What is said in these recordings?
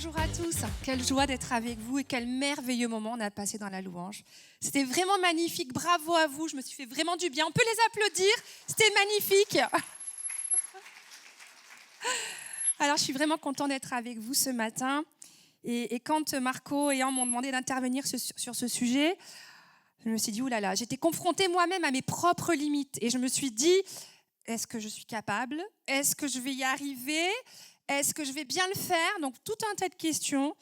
Bonjour à tous, quelle joie d'être avec vous et quel merveilleux moment on a passé dans la louange. C'était vraiment magnifique, bravo à vous, je me suis fait vraiment du bien. On peut les applaudir, c'était magnifique. Alors je suis vraiment contente d'être avec vous ce matin. Et quand Marco et Anne m'ont demandé d'intervenir sur ce sujet, je me suis dit, oulala, j'étais confrontée moi-même à mes propres limites. Et je me suis dit, est-ce que je suis capable? Est-ce que je vais y arriver? Est-ce que je vais bien le faire? Donc, tout un tas de questions.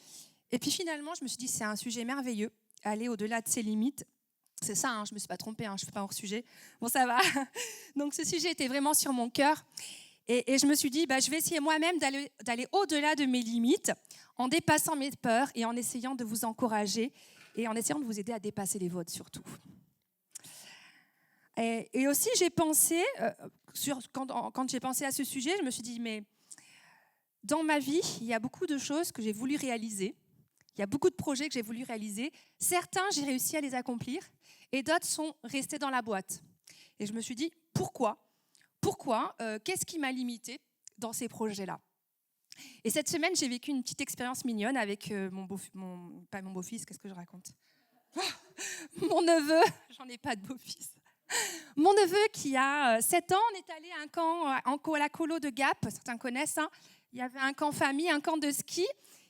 Et puis finalement, je me suis dit, c'est un sujet merveilleux, aller au-delà de ses limites. C'est ça, je ne me suis pas trompée, je ne suis pas hors sujet. Bon, ça va. Donc, ce sujet était vraiment sur mon cœur. Et je me suis dit, je vais essayer moi-même d'aller au-delà de mes limites, en dépassant mes peurs et en essayant de vous encourager et en essayant de vous aider à dépasser les vôtres surtout. Et aussi, j'ai pensé, quand j'ai pensé à ce sujet, je me suis dit, mais dans ma vie, il y a beaucoup de choses que j'ai voulu réaliser. Il y a beaucoup de projets que j'ai voulu réaliser. Certains, j'ai réussi à les accomplir et d'autres sont restés dans la boîte. Et je me suis dit, pourquoi ? Qu'est-ce qui m'a limité dans ces projets-là ? Et cette semaine, j'ai vécu une petite expérience mignonne avec pas mon beau-fils, qu'est-ce que je raconte ? Mon neveu, j'en ai pas de beau-fils. Mon neveu qui a 7 ans, on est allé à un camp à la colo de Gap, certains connaissent. Il y avait un camp famille, un camp de ski.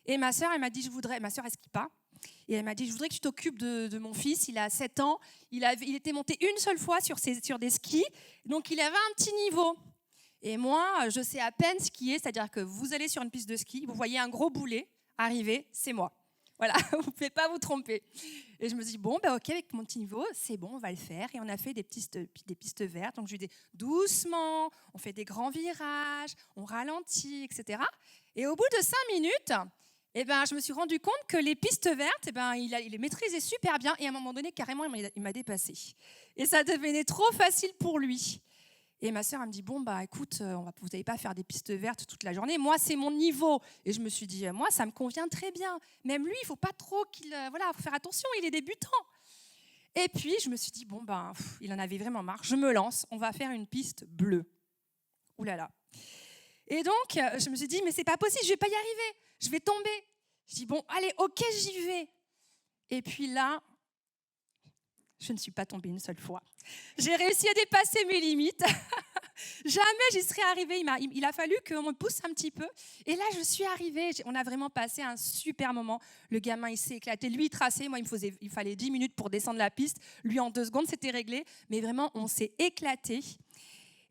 Et ma sœur, elle m'a dit, ma sœur, elle skie pas. Et elle m'a dit, je voudrais que tu t'occupes de mon fils. Il a 7 ans. Il était monté une seule fois sur des skis. Donc, il avait un petit niveau. Et moi, je sais à peine skier. C'est-à-dire que vous allez sur une piste de ski, vous voyez un gros boulet arriver, c'est moi. Voilà, vous ne pouvez pas vous tromper. Et je me dis, ok, avec mon petit niveau, c'est bon, on va le faire. Et on a fait des pistes vertes. Donc, je lui dis, doucement, on fait des grands virages, on ralentit, etc. Et au bout de 5 minutes, je me suis rendu compte que les pistes vertes, il les maîtrisait super bien. Et à un moment donné, carrément, il m'a dépassé. Et ça devenait trop facile pour lui. Et ma sœur, elle me dit, écoute, vous n'allez pas faire des pistes vertes toute la journée. Moi, c'est mon niveau. Et je me suis dit, moi, ça me convient très bien. Même lui, il ne faut pas trop faut faire attention, il est débutant. Et puis, je me suis dit, il en avait vraiment marre. Je me lance, on va faire une piste bleue. Ouh là là. Et donc, je me suis dit, mais c'est pas possible, je ne vais pas y arriver. Je vais tomber. Je dis, allez, ok, j'y vais. Et puis là, je ne suis pas tombée une seule fois. J'ai réussi à dépasser mes limites. Jamais j'y serais arrivée. Il a fallu qu'on me pousse un petit peu. Et là, je suis arrivée. On a vraiment passé un super moment. Le gamin, il s'est éclaté. Lui, il traçait. Moi, il fallait 10 minutes pour descendre la piste. Lui, en 2 secondes, c'était réglé. Mais vraiment, on s'est éclaté.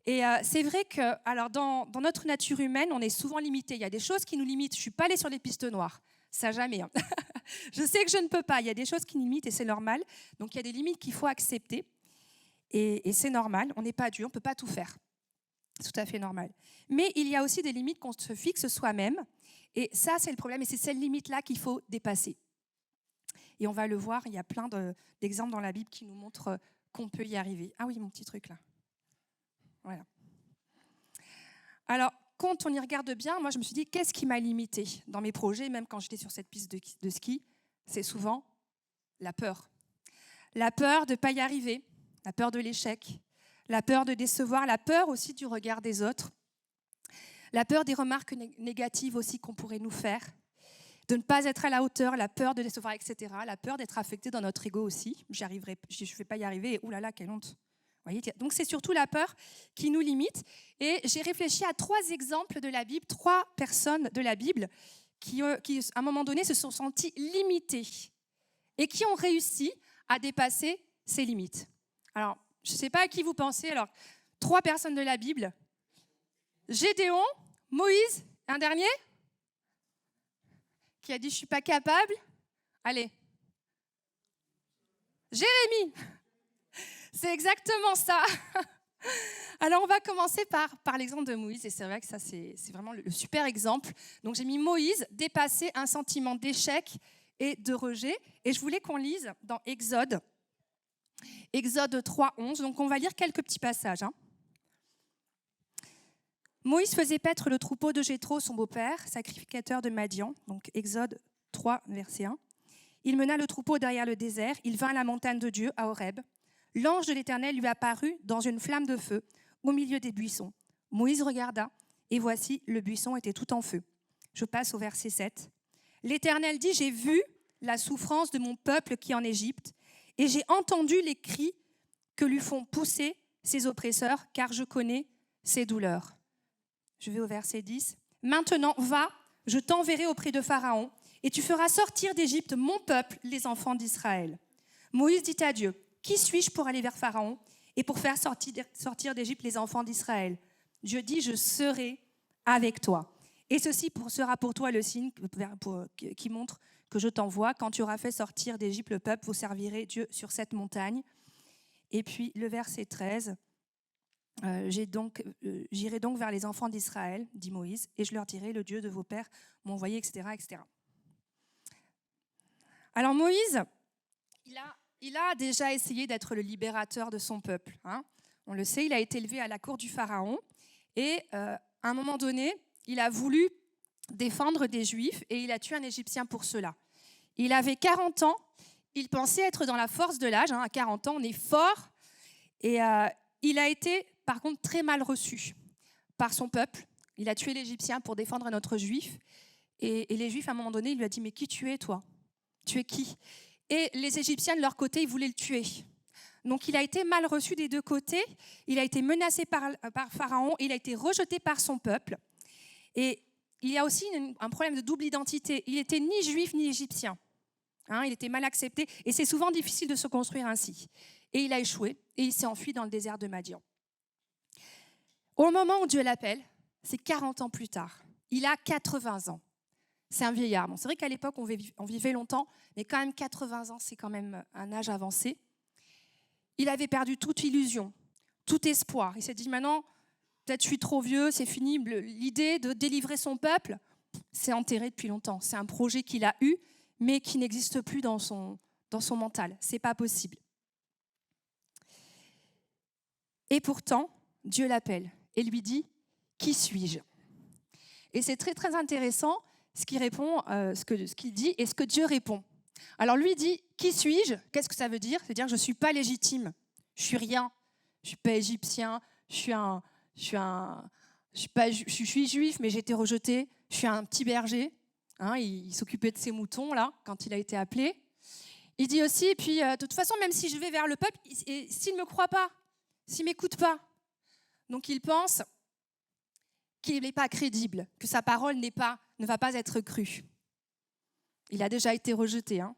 Et c'est vrai que dans notre nature humaine, on est souvent limité. Il y a des choses qui nous limitent. Je ne suis pas allée sur les pistes noires. Ça, jamais. Je sais que je ne peux pas. Il y a des choses qui nous limitent et c'est normal. Donc, il y a des limites qu'il faut accepter. Et c'est normal. On n'est pas Dieu. On ne peut pas tout faire. C'est tout à fait normal. Mais il y a aussi des limites qu'on se fixe soi-même. Et ça, c'est le problème. Et c'est cette limite-là qu'il faut dépasser. Et on va le voir, il y a plein d'exemples dans la Bible qui nous montrent qu'on peut y arriver. Ah oui, mon petit truc là. Voilà. Alors, quand on y regarde bien, moi, je me suis dit, qu'est-ce qui m'a limité dans mes projets, même quand j'étais sur cette piste de ski? C'est souvent la peur. La peur de ne pas y arriver, la peur de l'échec, la peur de décevoir, la peur aussi du regard des autres, la peur des remarques négatives aussi qu'on pourrait nous faire, de ne pas être à la hauteur, la peur de décevoir, etc. La peur d'être affecté dans notre ego aussi. Je ne vais pas y arriver et oulala, quelle honte. Voyez, donc c'est surtout la peur qui nous limite. Et j'ai réfléchi à 3 exemples de la Bible, 3 personnes de la Bible qui, à un moment donné, se sont senties limitées et qui ont réussi à dépasser ces limites. Alors, je ne sais pas à qui vous pensez. Alors, 3 personnes de la Bible. Gédéon, Moïse, un dernier qui a dit « je ne suis pas capable ». Allez. Jérémie. C'est exactement ça. Alors, on va commencer par l'exemple de Moïse. Et c'est vrai que ça, c'est vraiment le super exemple. Donc, j'ai mis Moïse dépasser un sentiment d'échec et de rejet. Et je voulais qu'on lise dans Exode 3, 11. Donc, on va lire quelques petits passages. Moïse faisait paître le troupeau de Jéthro, son beau-père, sacrificateur de Madian. Donc, Exode 3, verset 1. Il mena le troupeau derrière le désert. Il vint à la montagne de Dieu, à Horeb. L'ange de l'Éternel lui apparut dans une flamme de feu, au milieu des buissons. Moïse regarda, et voici, le buisson était tout en feu. Je passe au verset 7. L'Éternel dit, j'ai vu la souffrance de mon peuple qui est en Égypte, et j'ai entendu les cris que lui font pousser ses oppresseurs, car je connais ses douleurs. Je vais au verset 10. Maintenant, va, je t'enverrai auprès de Pharaon, et tu feras sortir d'Égypte mon peuple, les enfants d'Israël. Moïse dit à Dieu, qui suis-je pour aller vers Pharaon et pour faire sortir d'Égypte les enfants d'Israël? Dieu dit, je serai avec toi. Et ceci sera pour toi le signe qui montre que je t'envoie. Quand tu auras fait sortir d'Égypte le peuple, vous servirez Dieu sur cette montagne. Et puis le verset 13, j'irai donc vers les enfants d'Israël, dit Moïse, et je leur dirai, le Dieu de vos pères m'a envoyé, etc., etc. Alors Moïse, il a déjà essayé d'être le libérateur de son peuple. Hein. On le sait, il a été élevé à la cour du Pharaon, et à un moment donné, il a voulu défendre des Juifs, et il a tué un Égyptien pour cela. Il avait 40 ans, il pensait être dans la force de l'âge, hein. À 40 ans, on est fort, et il a été, par contre, très mal reçu par son peuple. Il a tué l'Égyptien pour défendre un autre Juif, et les Juifs, à un moment donné, il lui a dit, mais qui tu es, toi? Tu es qui? Et les Égyptiens, de leur côté, ils voulaient le tuer. Donc, il a été mal reçu des deux côtés. Il a été menacé par Pharaon. Il a été rejeté par son peuple. Et il y a aussi un problème de double identité. Il n'était ni juif ni égyptien. Hein, il était mal accepté. Et c'est souvent difficile de se construire ainsi. Et il a échoué. Et il s'est enfui dans le désert de Madian. Au moment où Dieu l'appelle, c'est 40 ans plus tard. Il a 80 ans. C'est un vieillard. Bon, c'est vrai qu'à l'époque, on vivait longtemps, mais quand même 80 ans, c'est quand même un âge avancé. Il avait perdu toute illusion, tout espoir. Il s'est dit, maintenant, peut-être je suis trop vieux, c'est fini. L'idée de délivrer son peuple, c'est enterré depuis longtemps. C'est un projet qu'il a eu, mais qui n'existe plus dans son mental. C'est pas possible. Et pourtant, Dieu l'appelle et lui dit, qui suis-je? Et c'est très, très intéressant ce qu'il répond, ce qu'il dit et ce que Dieu répond. Alors lui dit, qui suis-je? Qu'est-ce que ça veut dire? C'est-à-dire que je ne suis pas légitime, je suis rien, je ne suis pas égyptien, je suis juif, mais j'ai été rejeté, je suis un petit berger. Hein, il s'occupait de ses moutons là quand il a été appelé. Il dit aussi, et puis de toute façon, même si je vais vers le peuple, s'il ne me croit pas, s'il ne m'écoute pas, donc il pense qu'il n'est pas crédible, que sa parole ne va pas être crue. Il a déjà été rejeté. Hein.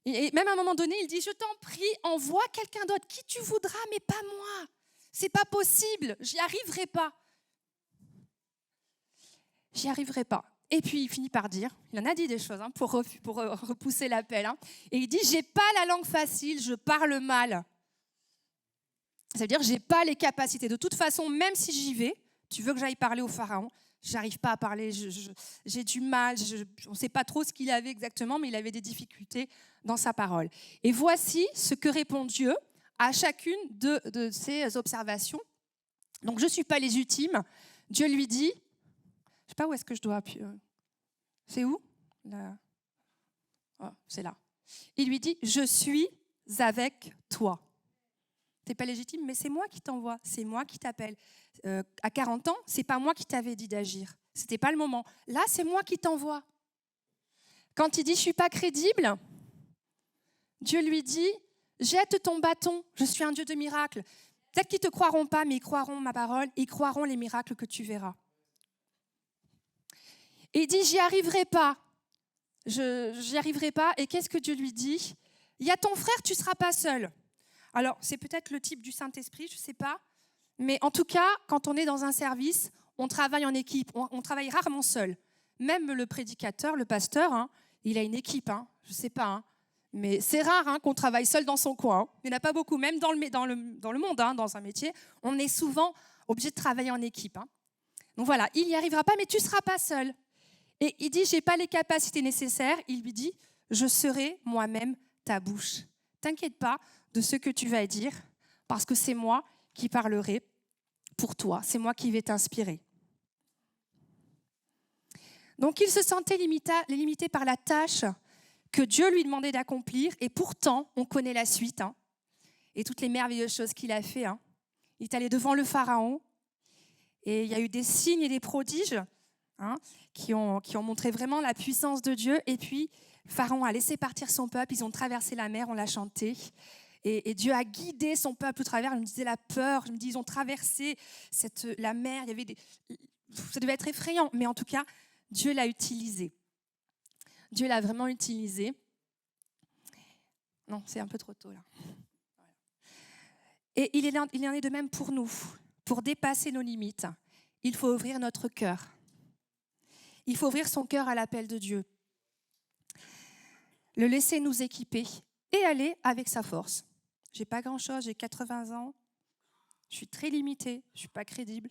Et même à un moment donné, il dit, je t'en prie, envoie quelqu'un d'autre, qui tu voudras, mais pas moi. C'est pas possible, j'y arriverai pas. J'y arriverai pas. Et puis il finit par dire, il en a dit des choses hein, pour repousser l'appel. Hein, et il dit, j'ai pas la langue facile, je parle mal. Ça veut dire, j'ai pas les capacités. De toute façon, même si j'y vais, tu veux que j'aille parler au Pharaon, j'arrive pas à parler, j'ai du mal, on ne sait pas trop ce qu'il avait exactement, mais il avait des difficultés dans sa parole. Et voici ce que répond Dieu à chacune de ces observations. Donc je ne suis pas légitime. Dieu lui dit, je ne sais pas où est-ce que je dois appuyer. C'est où là. Oh, c'est là. Il lui dit, je suis avec toi. Tu n'es pas légitime, mais c'est moi qui t'envoie, c'est moi qui t'appelle. À 40 ans, c'est pas moi qui t'avais dit d'agir. C'était pas le moment. Là, c'est moi qui t'envoie. Quand il dit, je suis pas crédible, Dieu lui dit, jette ton bâton, je suis un Dieu de miracles. Peut-être qu'ils te croiront pas, mais ils croiront ma parole, ils croiront les miracles que tu verras. Et il dit, j'y arriverai pas. J'y arriverai pas. Et qu'est-ce que Dieu lui dit? Il y a ton frère, tu seras pas seul. Alors, c'est peut-être le type du Saint-Esprit, je ne sais pas. Mais en tout cas, quand on est dans un service, on travaille en équipe. On travaille rarement seul. Même le prédicateur, le pasteur, hein, il a une équipe. Hein, je ne sais pas. Hein, mais c'est rare hein, qu'on travaille seul dans son coin. Hein. Il n'y en a pas beaucoup. Même dans le monde, hein, dans un métier, on est souvent obligé de travailler en équipe. Hein. Donc voilà, il n'y arrivera pas, mais tu ne seras pas seul. Et il dit, je n'ai pas les capacités nécessaires. Il lui dit, je serai moi-même ta bouche. T'inquiète pas de ce que tu vas dire, parce que c'est moi qui parlerai pour toi, c'est moi qui vais t'inspirer. Donc il se sentait limité par la tâche que Dieu lui demandait d'accomplir, et pourtant, on connaît la suite, hein, et toutes les merveilleuses choses qu'il a fait. Hein. Il est allé devant le Pharaon, et il y a eu des signes et des prodiges. qui ont montré vraiment la puissance de Dieu. Et puis, Pharaon a laissé partir son peuple, ils ont traversé la mer, on l'a chanté. Et Dieu a guidé son peuple au travers. Je me disais la peur, je me dis ils ont traversé la mer, ça devait être effrayant, mais en tout cas, Dieu l'a utilisé. Dieu l'a vraiment utilisé. Non, c'est un peu trop tôt là. Et il en est de même pour nous. Pour dépasser nos limites, il faut ouvrir notre cœur. Il faut ouvrir son cœur à l'appel de Dieu. Le laisser nous équiper et aller avec sa force. J'ai pas grand-chose, j'ai 80 ans, je suis très limitée, je suis pas crédible,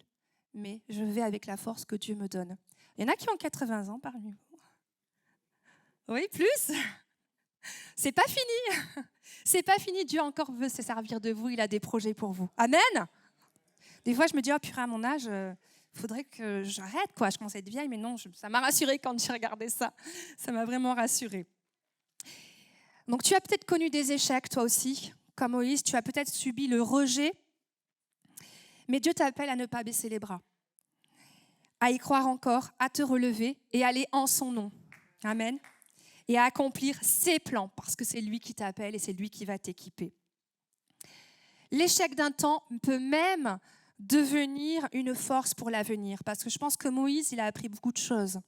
mais je vais avec la force que Dieu me donne. Il y en a qui ont 80 ans parmi vous. Oui, plus. C'est pas fini. C'est pas fini. Dieu encore veut se servir de vous. Il a des projets pour vous. Amen. Des fois, je me dis, oh purée, à mon âge, faudrait que j'arrête, quoi. Je commence à être vieille, mais non, ça m'a rassurée quand j'ai regardé ça. Ça m'a vraiment rassurée. Donc, tu as peut-être connu des échecs, toi aussi, comme Moïse. Tu as peut-être subi le rejet. Mais Dieu t'appelle à ne pas baisser les bras, à y croire encore, à te relever et aller en son nom. Amen. Et à accomplir ses plans, parce que c'est lui qui t'appelle et c'est lui qui va t'équiper. L'échec d'un temps peut même devenir une force pour l'avenir, parce que je pense que Moïse, il a appris beaucoup de choses.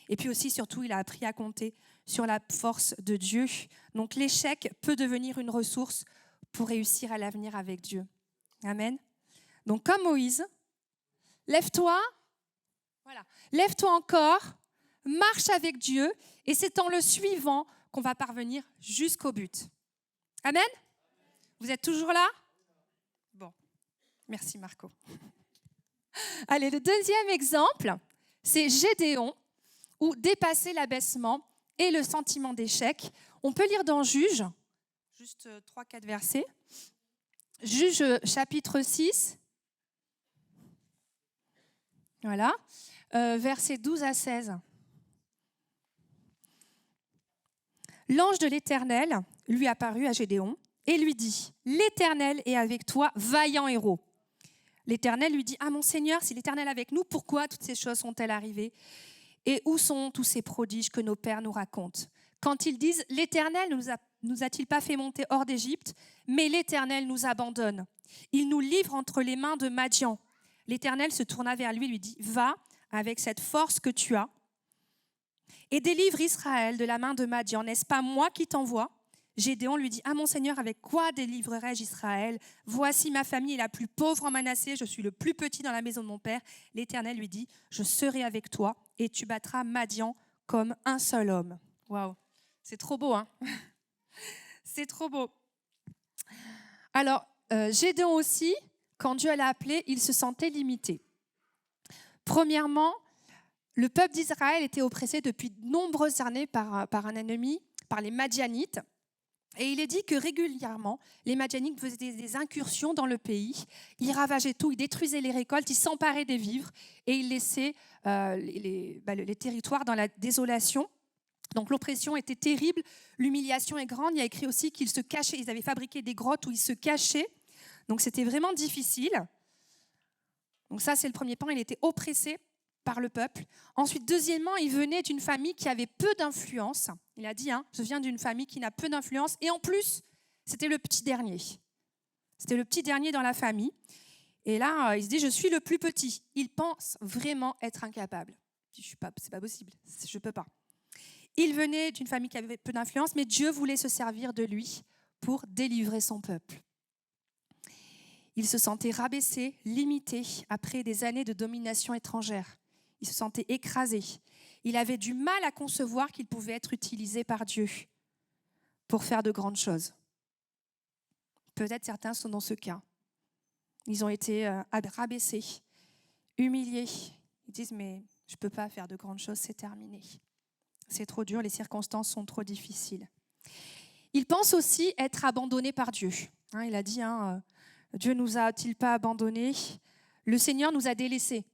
Et puis aussi, surtout, il a appris à compter sur la force de Dieu. Donc l'échec peut devenir une ressource pour réussir à l'avenir avec Dieu. Amen. Donc comme Moïse, lève-toi, lève-toi encore, marche avec Dieu, et c'est en le suivant qu'on va parvenir jusqu'au but. Amen. Vous êtes toujours là? Bon, merci Marco. Allez, le deuxième exemple, c'est Gédéon, où dépasser l'abaissement et le sentiment d'échec. On peut lire dans Juges, juste 3-4 versets. Juges chapitre 6, voilà, versets 12 à 16. L'ange de l'Éternel lui apparut à Gédéon et lui dit, « L'Éternel est avec toi, vaillant héros. » L'Éternel lui dit, « Ah mon Seigneur, si l'Éternel est avec nous, pourquoi toutes ces choses sont-elles arrivées? Et où sont tous ces prodiges que nos pères nous racontent? Quand ils disent, l'Éternel ne nous a-t-il pas fait monter hors d'Égypte? Mais l'Éternel nous abandonne. Il nous livre entre les mains de Madian. » L'Éternel se tourna vers lui et lui dit, « Va avec cette force que tu as et délivre Israël de la main de Madian. N'est-ce pas moi qui t'envoie? » Gédéon lui dit, « Ah mon Seigneur, avec quoi délivrerai-je Israël? Voici ma famille est la plus pauvre en Manassé, je suis le plus petit dans la maison de mon père. » L'Éternel lui dit, « Je serai avec toi et tu battras Madian comme un seul homme. » Waouh, c'est trop beau, hein? C'est trop beau. Alors, Gédéon aussi, quand Dieu l'a appelé, il se sentait limité. Premièrement, le peuple d'Israël était oppressé depuis de nombreuses années par un ennemi, par les Madianites. Et il est dit que régulièrement, les Madianites faisaient des incursions dans le pays. Ils ravageaient tout, ils détruisaient les récoltes, ils s'emparaient des vivres et ils laissaient les territoires dans la désolation. Donc l'oppression était terrible, l'humiliation est grande. Il y a écrit aussi qu'ils se cachaient, ils avaient fabriqué des grottes où ils se cachaient. Donc c'était vraiment difficile. Donc ça, c'est le premier point, il était oppressé par le peuple. Ensuite, deuxièmement, il venait d'une famille qui avait peu d'influence. Il a dit, je viens d'une famille qui n'a peu d'influence. Et en plus, c'était le petit dernier. C'était le petit dernier dans la famille. Et là, il se dit, je suis le plus petit. Il pense vraiment être incapable. Il dit, c'est pas possible, je ne peux pas. Il venait d'une famille qui avait peu d'influence, mais Dieu voulait se servir de lui pour délivrer son peuple. Il se sentait rabaissé, limité après des années de domination étrangère. Il se sentait écrasé. Il avait du mal à concevoir qu'il pouvait être utilisé par Dieu pour faire de grandes choses. Peut-être certains sont dans ce cas. Ils ont été rabaissés, humiliés. Ils disent, mais je ne peux pas faire de grandes choses, c'est terminé. C'est trop dur, les circonstances sont trop difficiles. Il pense aussi être abandonné par Dieu. Il a dit, Dieu ne nous a-t-il pas abandonnés? Le Seigneur nous a délaissés.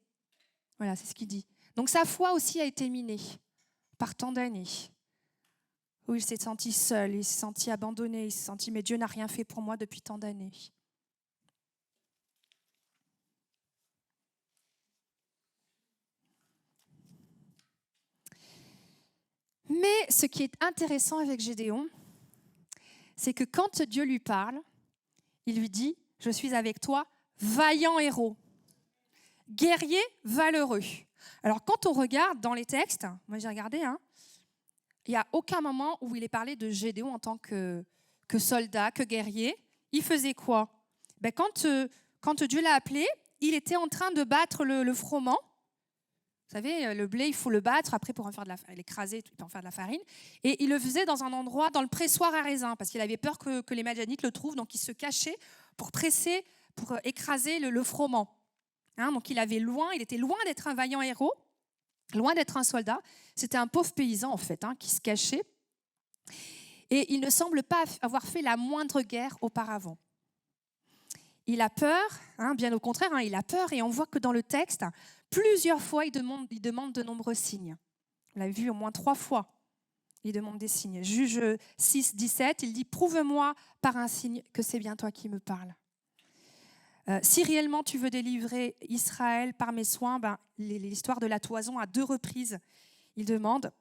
Voilà, c'est ce qu'il dit. Donc sa foi aussi a été minée par tant d'années, où il s'est senti seul, il s'est senti abandonné, il s'est senti, mais Dieu n'a rien fait pour moi depuis tant d'années. ce qui est intéressant avec Gédéon, c'est que quand Dieu lui parle, il lui dit « Je suis avec toi, vaillant héros, guerrier valeureux ». Alors quand on regarde dans les textes, moi j'ai regardé, il n'y a aucun moment où il est parlé de Gédéon en tant que soldat, que guerrier. Il faisait quoi? Quand Dieu l'a appelé, il était en train de battre le froment. Vous savez, le blé, il faut le battre, après pour en faire l'écraser, il peut en faire de la farine. Et il le faisait dans un endroit, dans le pressoir à raisin, parce qu'il avait peur que les Madianites le trouvent, donc il se cachait pour presser, pour écraser le froment. Donc il était loin d'être un vaillant héros, loin d'être un soldat. C'était un pauvre paysan, en fait, qui se cachait. Et il ne semble pas avoir fait la moindre guerre auparavant. Il a peur, bien au contraire, il a peur, et on voit que dans le texte, plusieurs fois, il demande de nombreux signes. On l'a vu au moins 3 fois. Il demande des signes. Juge 6, 17, il dit « Prouve-moi par un signe que c'est bien toi qui me parles. Si réellement tu veux délivrer Israël par mes soins, l'histoire de la toison à 2 reprises, il demande.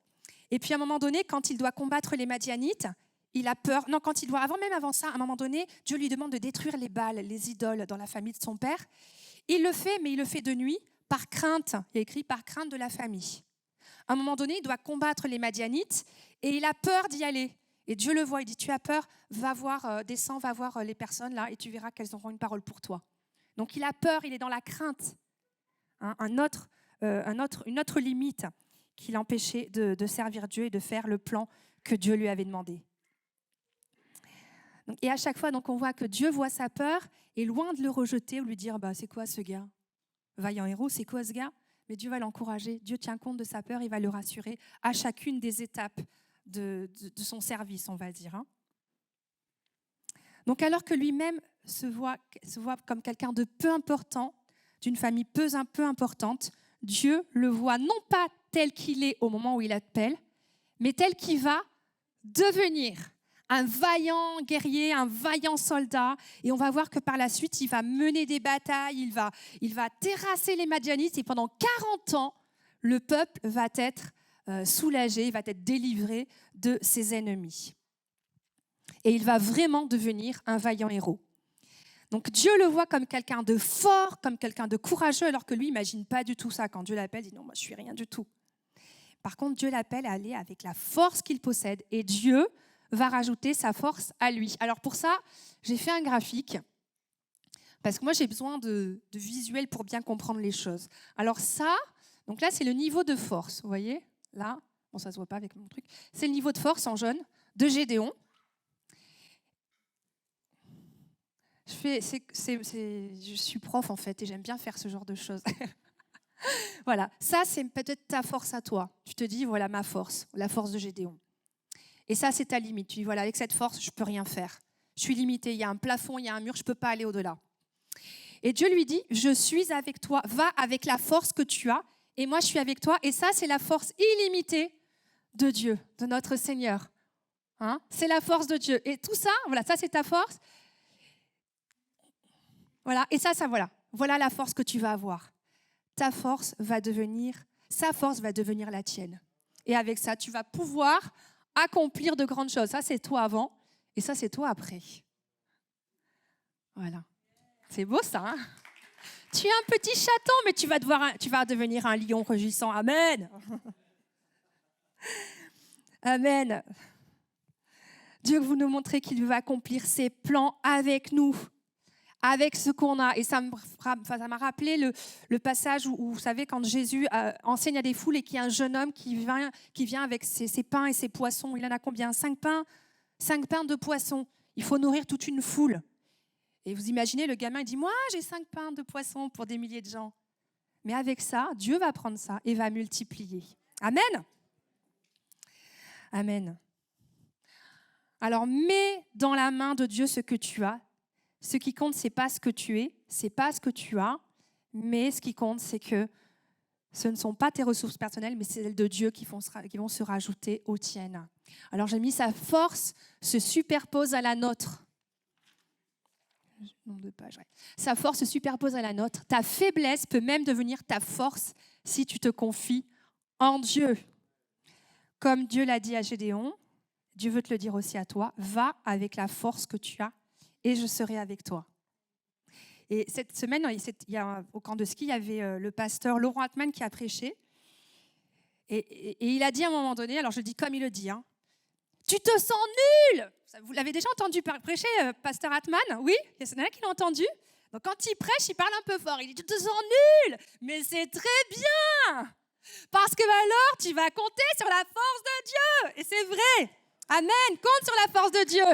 Et puis à un moment donné, quand il doit combattre les Madianites, il a peur. Non, avant ça, à un moment donné, Dieu lui demande de détruire les Baals, les idoles dans la famille de son père. Il le fait, mais il le fait de nuit, par crainte. Il y a écrit par crainte de la famille. À un moment donné, il doit combattre les Madianites et il a peur d'y aller. Et Dieu le voit, il dit, tu as peur, descends, va voir les personnes là et tu verras qu'elles auront une parole pour toi. Donc il a peur, il est dans la crainte. Une autre limite qui l'empêchait de servir Dieu et de faire le plan que Dieu lui avait demandé. Et à chaque fois, on voit que Dieu voit sa peur et loin de le rejeter ou lui dire c'est quoi ce gars? Vaillant héros, c'est quoi ce gars? Mais Dieu va l'encourager, Dieu tient compte de sa peur, il va le rassurer à chacune des étapes de son service, on va dire. Donc alors que lui-même se voit comme quelqu'un de peu important, d'une famille peu importante, Dieu le voit non pas tel qu'il est au moment où il appelle, mais tel qu'il va devenir. Un vaillant guerrier, un vaillant soldat. Et on va voir que par la suite, il va mener des batailles, il va terrasser les Madianites. Et pendant 40 ans, le peuple va être soulagé, il va être délivré de ses ennemis. Et il va vraiment devenir un vaillant héros. Donc Dieu le voit comme quelqu'un de fort, comme quelqu'un de courageux, alors que lui, il n'imagine pas du tout ça. Quand Dieu l'appelle, il dit non, moi je suis rien du tout. Par contre, Dieu l'appelle à aller avec la force qu'il possède. Et Dieu va rajouter sa force à lui. Alors pour ça, j'ai fait un graphique, parce que moi j'ai besoin de visuels pour bien comprendre les choses. Alors ça, donc là c'est le niveau de force, vous voyez, là, bon ça se voit pas avec mon truc, c'est le niveau de force en jaune de Gédéon. Je suis prof en fait et j'aime bien faire ce genre de choses. Voilà, ça c'est peut-être ta force à toi. Tu te dis voilà ma force, la force de Gédéon. Et ça, c'est ta limite. Tu dis, voilà, avec cette force, je ne peux rien faire. Je suis limitée. Il y a un plafond, il y a un mur, je ne peux pas aller au-delà. Et Dieu lui dit, je suis avec toi. Va avec la force que tu as. Et moi, je suis avec toi. Et ça, c'est la force illimitée de Dieu, de notre Seigneur. C'est la force de Dieu. Et tout ça, voilà, ça, c'est ta force. Voilà. Et ça, voilà. Voilà la force que tu vas avoir. Sa force va devenir la tienne. Et avec ça, tu vas pouvoir accomplir de grandes choses. Ça, c'est toi avant et ça, c'est toi après. Voilà. C'est beau, ça. Tu es un petit chaton, mais tu vas devenir un lion rugissant. Amen. Amen. Dieu veut nous montrer qu'il veut accomplir ses plans avec nous, avec ce qu'on a. Et ça m'a rappelé le passage où, vous savez, quand Jésus enseigne à des foules et qu'il y a un jeune homme qui vient avec ses pains et ses poissons. Il en a combien? 5 pains, 2 poissons. Il faut nourrir toute une foule. Et vous imaginez, le gamin dit, moi, j'ai 5 pains, 2 poissons pour des milliers de gens. Mais avec ça, Dieu va prendre ça et va multiplier. Amen. Amen. Alors, mets dans la main de Dieu ce que tu as. Ce qui compte, ce n'est pas ce que tu es, ce n'est pas ce que tu as, mais ce qui compte, c'est que ce ne sont pas tes ressources personnelles, mais c'est celles de Dieu qui vont se rajouter aux tiennes. Alors j'ai mis sa force se superpose à la nôtre. Nombre de pages, ouais. Sa force se superpose à la nôtre. Ta faiblesse peut même devenir ta force si tu te confies en Dieu. Comme Dieu l'a dit à Gédéon, Dieu veut te le dire aussi à toi, va avec la force que tu as et je serai avec toi. Et cette semaine, au camp de ski, il y avait le pasteur Laurent Atman qui a prêché. Et il a dit à un moment donné, alors je dis comme il le dit, tu te sens nul. Vous l'avez déjà entendu prêcher, pasteur Atman? Oui, il y en a qui l'ont entendu. Donc quand il prêche, il parle un peu fort. Il dit, tu te sens nul, mais c'est très bien. Parce que alors, tu vas compter sur la force de Dieu. Et c'est vrai. Amen. Compte sur la force de Dieu.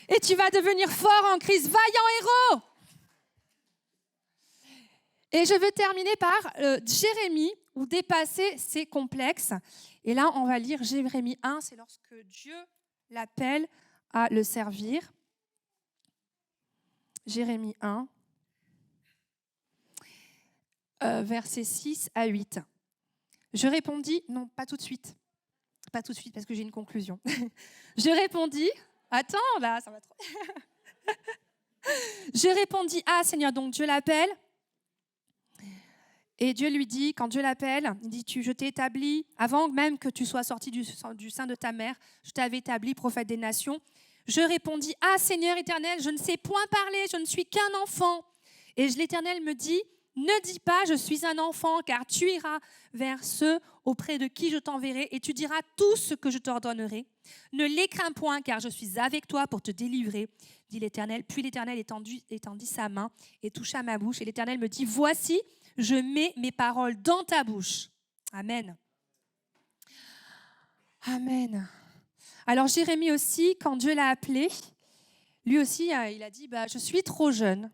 Et tu vas devenir fort en Christ, vaillant héros. Et je veux terminer par Jérémie, où dépasser ses complexes. Et là, on va lire Jérémie 1, c'est lorsque Dieu l'appelle à le servir. Jérémie 1, versets 6 à 8. Je répondis, non, pas tout de suite, parce que j'ai une conclusion. Je répondis, attends, là, ça va trop. Je répondis, ah Seigneur, donc Dieu l'appelle. Et Dieu lui dit, quand Dieu l'appelle, il dit, je t'ai établi, avant même que tu sois sorti du sein de ta mère, je t'avais établi prophète des nations. Je répondis, ah Seigneur éternel, je ne sais point parler, je ne suis qu'un enfant. Et l'Éternel me dit, ne dis pas, je suis un enfant, car tu iras vers ceux auprès de qui je t'enverrai et tu diras tout ce que je t'ordonnerai. Ne les crains point, car je suis avec toi pour te délivrer, dit l'Éternel. Puis l'Éternel étendit sa main et toucha ma bouche. Et l'Éternel me dit, voici, je mets mes paroles dans ta bouche. Amen. Amen. Alors Jérémie aussi, quand Dieu l'a appelé, lui aussi, il a dit, je suis trop jeune.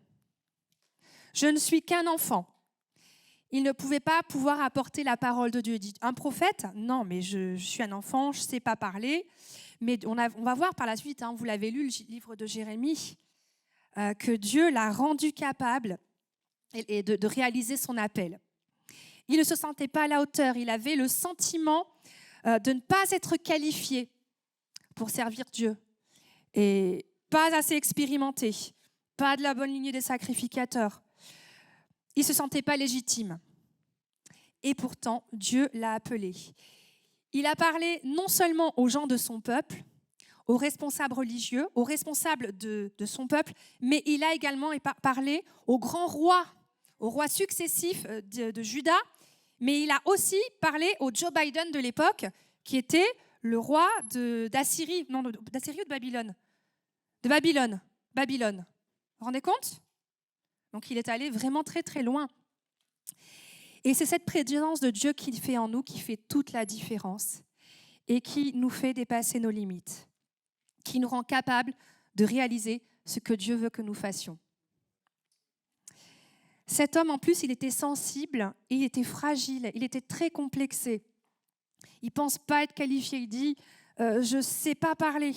Je ne suis qu'un enfant. Il ne pouvait pas pouvoir apporter la parole de Dieu. Il dit, un prophète? Non, mais je suis un enfant, je ne sais pas parler. Mais on va voir par la suite, vous l'avez lu, le livre de Jérémie, que Dieu l'a rendu capable et de réaliser son appel. Il ne se sentait pas à la hauteur. Il avait le sentiment de ne pas être qualifié pour servir Dieu. Et pas assez expérimenté, pas de la bonne lignée des sacrificateurs. Il ne se sentait pas légitime. Et pourtant, Dieu l'a appelé. Il a parlé non seulement aux gens de son peuple, aux responsables religieux, aux responsables de son peuple, mais il a également parlé aux grands rois, aux rois successifs de Juda, mais il a aussi parlé au Joe Biden de l'époque, qui était le roi d'Assyrie, non, d'Assyrie ou de Babylone? De Babylone. Babylone. Vous vous rendez compte? Donc il est allé vraiment très très loin. Et c'est cette présence de Dieu qui fait en nous, qui fait toute la différence et qui nous fait dépasser nos limites, qui nous rend capables de réaliser ce que Dieu veut que nous fassions. Cet homme, en plus, il était sensible, il était fragile, il était très complexé. Il ne pense pas être qualifié, il dit « je ne sais pas parler ».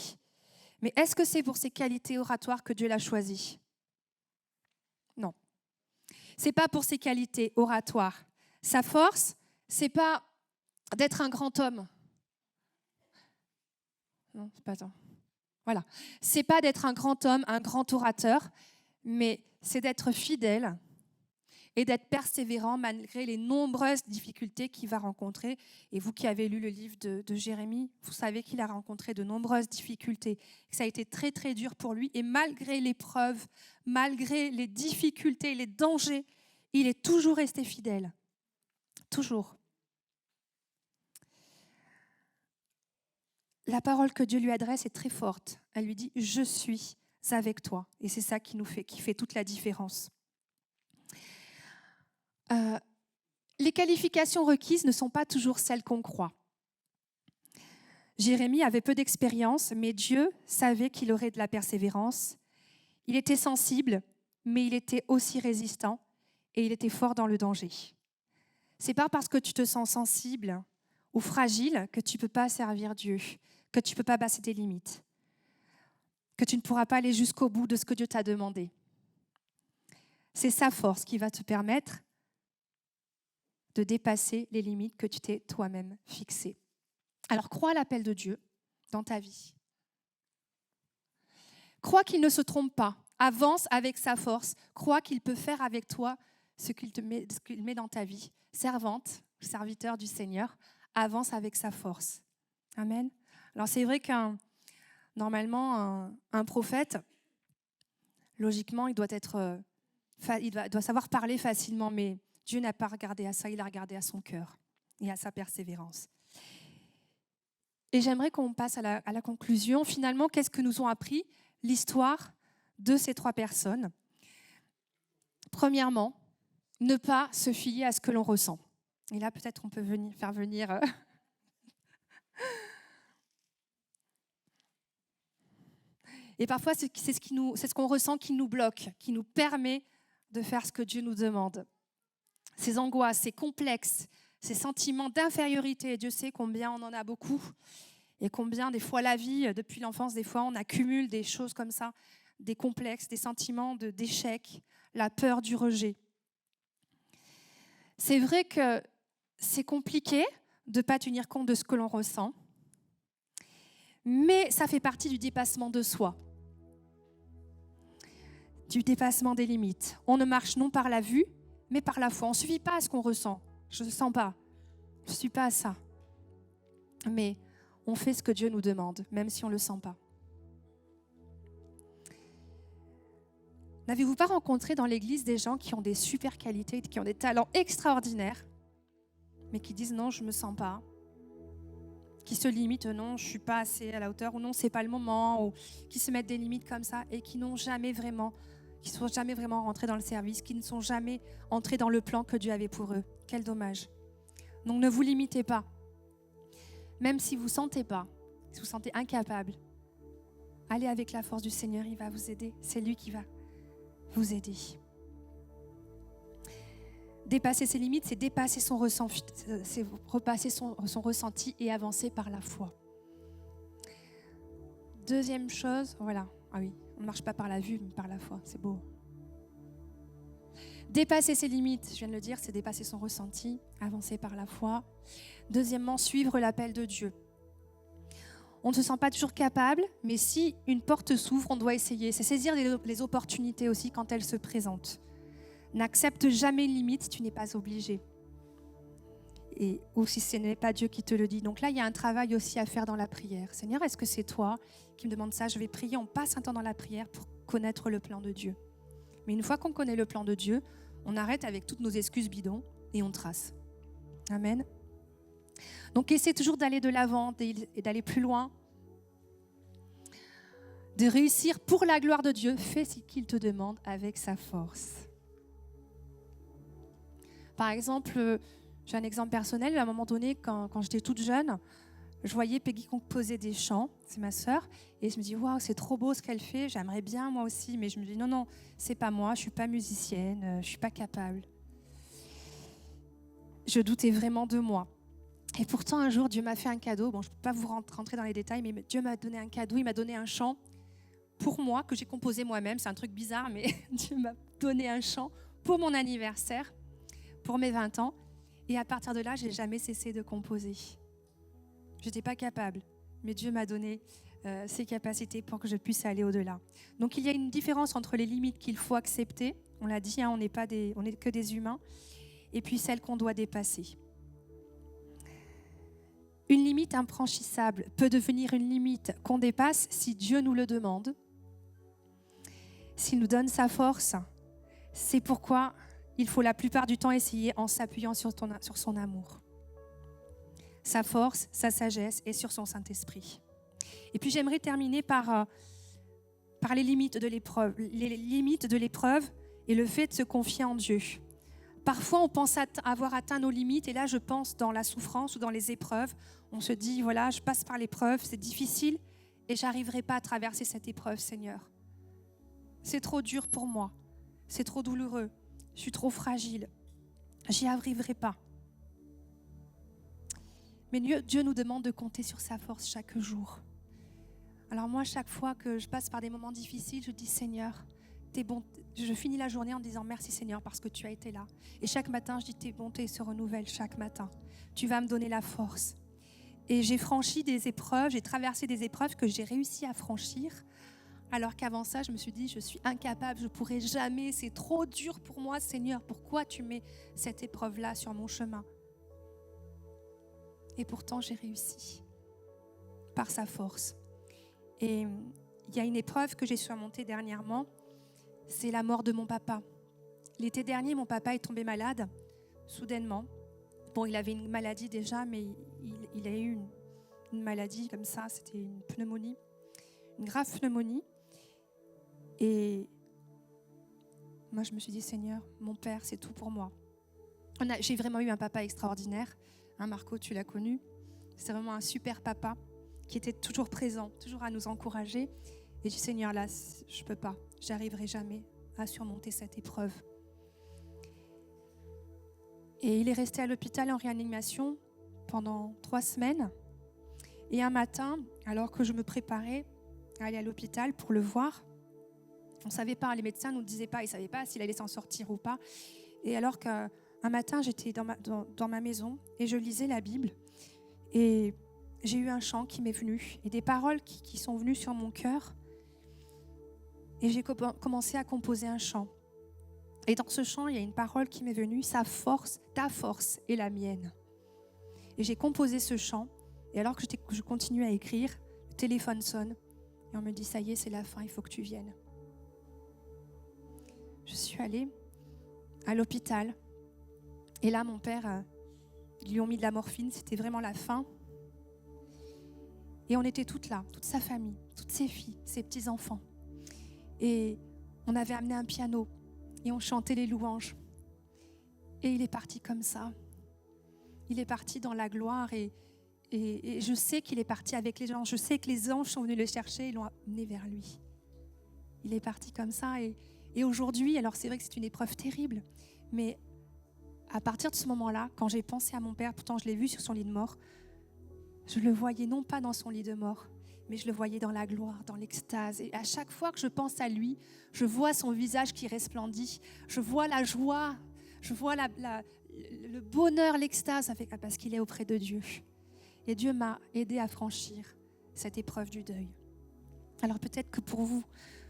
Mais est-ce que c'est pour ses qualités oratoires que Dieu l'a choisi? Non. Ce n'est pas pour ses qualités oratoires. Sa force, ce n'est pas d'être un grand homme. Non, c'est pas ça. Voilà. Ce n'est pas d'être un grand homme, un grand orateur, mais c'est d'être fidèle et d'être persévérant malgré les nombreuses difficultés qu'il va rencontrer. Et vous qui avez lu le livre de Jérémie, vous savez qu'il a rencontré de nombreuses difficultés. Ça a été très, très dur pour lui. Et malgré l'épreuve, malgré les difficultés, les dangers, il est toujours resté fidèle. Toujours. La parole que Dieu lui adresse est très forte. Elle lui dit « Je suis avec toi ». Et c'est ça qui fait toute la différence. Les qualifications requises ne sont pas toujours celles qu'on croit. Jérémie avait peu d'expérience, mais Dieu savait qu'il aurait de la persévérance. Il était sensible, mais il était aussi résistant et il était fort dans le danger. C'est pas parce que tu te sens sensible ou fragile que tu ne peux pas servir Dieu, que tu ne peux pas passer tes limites, que tu ne pourras pas aller jusqu'au bout de ce que Dieu t'a demandé. C'est sa force qui va te permettre de dépasser les limites que tu t'es toi-même fixées. Alors, crois à l'appel de Dieu dans ta vie. Crois qu'il ne se trompe pas. Avance avec sa force. Crois qu'il peut faire avec toi ce qu'il met dans ta vie. Servante, serviteur du Seigneur, avance avec sa force. Amen. Alors c'est vrai normalement, un prophète, logiquement, il doit savoir parler facilement, mais Dieu n'a pas regardé à ça, il a regardé à son cœur et à sa persévérance. Et j'aimerais qu'on passe à la conclusion. Finalement, qu'est-ce que nous ont appris l'histoire de ces 3 personnes ? Premièrement, ne pas se fier à ce que l'on ressent. Et là, peut-être on peut faire venir... Et parfois, c'est ce qu'on ressent qui nous bloque, qui nous permet de faire ce que Dieu nous demande. Ces angoisses, ces complexes, ces sentiments d'infériorité, Dieu sait combien on en a beaucoup, et combien des fois la vie, depuis l'enfance, des fois on accumule des choses comme ça, des complexes, des sentiments d'échec, la peur du rejet. C'est vrai que c'est compliqué de ne pas tenir compte de ce que l'on ressent, mais ça fait partie du dépassement de soi, du dépassement des limites. On ne marche non par la vue, mais par la foi. On ne suffit pas à ce qu'on ressent. Je ne sens pas. Je ne suis pas à ça. Mais on fait ce que Dieu nous demande, même si on ne le sent pas. N'avez-vous pas rencontré dans l'église des gens qui ont des super qualités, qui ont des talents extraordinaires, mais qui disent non, je ne me sens pas, qui se limitent, non, je ne suis pas assez à la hauteur, ou non, ce n'est pas le moment, ou qui se mettent des limites comme ça et qui ne sont jamais vraiment rentrés dans le service, qui ne sont jamais entrés dans le plan que Dieu avait pour eux. Quel dommage. Donc ne vous limitez pas. Même si vous ne sentez pas, si vous vous sentez incapable, allez avec la force du Seigneur, il va vous aider. C'est lui qui va vous aider. Dépasser ses limites, c'est dépasser son ressenti, c'est repasser son ressenti et avancer par la foi. Deuxième chose, voilà. Ah oui, on ne marche pas par la vue, mais par la foi. C'est beau. Dépasser ses limites, je viens de le dire, c'est dépasser son ressenti, avancer par la foi. Deuxièmement, suivre l'appel de Dieu. On ne se sent pas toujours capable, mais si une porte s'ouvre, on doit essayer. C'est saisir les opportunités aussi quand elles se présentent. N'accepte jamais une limite si tu n'es pas obligé. Ou si ce n'est pas Dieu qui te le dit. Donc là, il y a un travail aussi à faire dans la prière. Seigneur, est-ce que c'est toi qui me demandes ça ? Je vais prier, on passe un temps dans la prière pour connaître le plan de Dieu. Mais une fois qu'on connaît le plan de Dieu, on arrête avec toutes nos excuses bidons et on trace. Amen. Donc essaie toujours d'aller de l'avant et d'aller plus loin, de réussir pour la gloire de Dieu. Fais ce qu'il te demande avec sa force. Par exemple, j'ai un exemple personnel. À un moment donné, quand j'étais toute jeune, je voyais Peggy composer des chants, c'est ma sœur, et je me dis waouh, c'est trop beau ce qu'elle fait, j'aimerais bien moi aussi, mais je me dis non, c'est pas moi, je suis pas musicienne, je suis pas capable. Je doutais vraiment de moi. Et pourtant, un jour, Dieu m'a fait un cadeau. Bon, je ne peux pas vous rentrer dans les détails, mais Dieu m'a donné un cadeau. Il m'a donné un chant pour moi, que j'ai composé moi-même. C'est un truc bizarre, mais Dieu m'a donné un chant pour mon anniversaire, pour mes 20 ans. Et à partir de là, je n'ai jamais cessé de composer. Je n'étais pas capable, mais Dieu m'a donné ces capacités pour que je puisse aller au-delà. Donc, il y a une différence entre les limites qu'il faut accepter. On l'a dit, on n'est que des humains. Et puis celles qu'on doit dépasser. Une limite infranchissable peut devenir une limite qu'on dépasse si Dieu nous le demande, s'il nous donne sa force. C'est pourquoi il faut la plupart du temps essayer en s'appuyant sur son amour, sa force, sa sagesse et sur son Saint-Esprit. Et puis j'aimerais terminer par les limites de l'épreuve. Les limites de l'épreuve et le fait de se confier en Dieu. Parfois, on pense avoir atteint nos limites et là, je pense dans la souffrance ou dans les épreuves, on se dit, voilà, je passe par l'épreuve, c'est difficile et je n'arriverai pas à traverser cette épreuve, Seigneur. C'est trop dur pour moi, c'est trop douloureux, je suis trop fragile, j'y arriverai pas. Mais Dieu nous demande de compter sur sa force chaque jour. Alors moi, chaque fois que je passe par des moments difficiles, je dis, Seigneur, t'es bon. Je finis la journée en disant merci Seigneur parce que tu as été là. Et chaque matin, je dis tes bontés se renouvellent chaque matin. Tu vas me donner la force. Et j'ai franchi des épreuves, j'ai traversé des épreuves que j'ai réussi à franchir. Alors qu'avant ça, je me suis dit, je suis incapable, je ne pourrai jamais, c'est trop dur pour moi Seigneur. Pourquoi tu mets cette épreuve-là sur mon chemin ? Et pourtant, j'ai réussi. par sa force. Et il y a une épreuve que j'ai surmontée dernièrement, c'est la mort de mon papa. L'été dernier, mon papa est tombé malade, soudainement. Bon, il avait une maladie déjà, mais il a eu une maladie comme ça, c'était une pneumonie, une grave pneumonie. Et moi, je me suis dit, Seigneur, mon père, c'est tout pour moi. J'ai vraiment eu un papa extraordinaire. Hein, Marco, tu l'as connu. C'est vraiment un super papa qui était toujours présent, toujours à nous encourager. Et je dis, Seigneur, là, je ne peux pas. J'arriverai jamais à surmonter cette épreuve. Et il est resté à l'hôpital en réanimation pendant 3 semaines. Et un matin, alors que je me préparais à aller à l'hôpital pour le voir, on ne savait pas, les médecins ne nous disaient pas, ils ne savaient pas s'il allait s'en sortir ou pas. Et alors qu'un matin, j'étais dans ma maison et je lisais la Bible. Et j'ai eu un chant qui m'est venu et des paroles qui sont venues sur mon cœur. Et j'ai commencé à composer un chant. Et dans ce chant, il y a une parole qui m'est venue, ta force est la mienne. Et j'ai composé ce chant. Et alors que je continue à écrire, le téléphone sonne. Et on me dit, ça y est, c'est la fin, il faut que tu viennes. Je suis allée à l'hôpital. Et là, mon père, ils lui ont mis de la morphine, c'était vraiment la fin. Et on était toutes là, toute sa famille, toutes ses filles, ses petits-enfants. Et on avait amené un piano et on chantait les louanges. Et il est parti comme ça. Il est parti dans la gloire et je sais qu'il est parti avec les gens. Je sais que les anges sont venus le chercher et l'ont amené vers lui. Il est parti comme ça. Et aujourd'hui, alors c'est vrai que c'est une épreuve terrible, mais à partir de ce moment-là, quand j'ai pensé à mon père, pourtant je l'ai vu sur son lit de mort, je le voyais non pas dans son lit de mort, mais je le voyais dans la gloire, dans l'extase. Et à chaque fois que je pense à lui, je vois son visage qui resplendit, je vois la joie, je vois le bonheur, l'extase, parce qu'il est auprès de Dieu. Et Dieu m'a aidé à franchir cette épreuve du deuil. Alors peut-être que pour vous,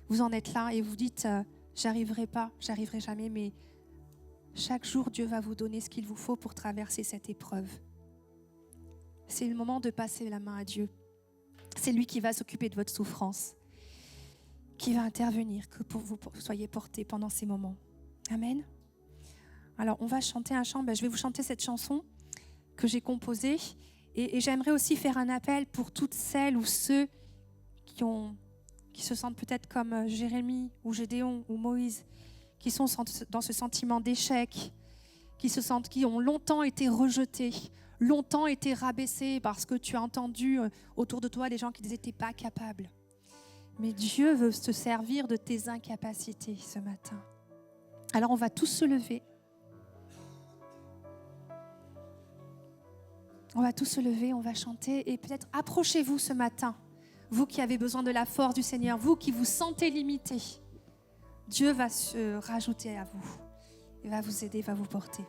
vous en êtes là et vous dites, j'arriverai pas, j'arriverai jamais, mais chaque jour, Dieu va vous donner ce qu'il vous faut pour traverser cette épreuve. C'est le moment de passer la main à Dieu. C'est lui qui va s'occuper de votre souffrance, qui va intervenir, que pour vous soyez portés pendant ces moments. Amen. Alors, on va chanter un chant. Je vais vous chanter cette chanson que j'ai composée. Et j'aimerais aussi faire un appel pour toutes celles ou ceux qui se sentent peut-être comme Jérémie ou Gédéon ou Moïse, qui sont dans ce sentiment d'échec, qui ont longtemps été rejetés, longtemps été rabaissés parce que tu as entendu autour de toi des gens qui disaient t'es pas capable. Mais Dieu veut se servir de tes incapacités ce matin. Alors on va tous se lever. On va tous se lever, on va chanter et peut-être approchez-vous ce matin, vous qui avez besoin de la force du Seigneur, vous qui vous sentez limité. Dieu va se rajouter à vous, il va vous aider, va vous porter.